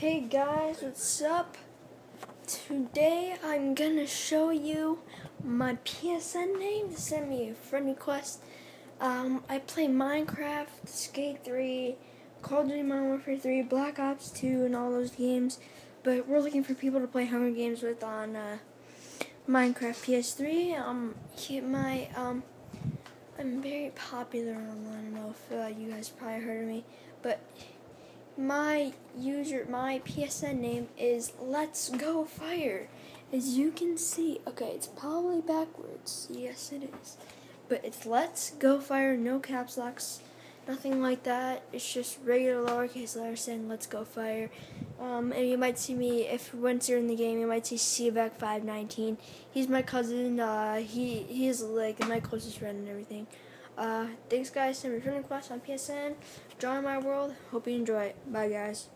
Hey guys, what's up? Today I'm gonna show you my PSN name. Send me a friend request. I play Minecraft, Skate 3, Call of Duty Modern Warfare 3, Black Ops 2, and all those games. But we're looking for people to play Hunger Games with on Minecraft PS3. I'm very popular online. I don't know if you guys probably heard of me, but my PSN name is Let's Go Fire. As you can see, okay, it's probably backwards. Yes, it is. But it's Let's Go Fire, no caps locks, nothing like that. It's just regular lowercase letters saying Let's Go Fire. And you might see me, once you're in the game, you might see CVAC519. He's my cousin. He is like my closest friend and everything. Thanks guys, send me a friend request on PSN. Join my world. Hope you enjoy it. Bye guys.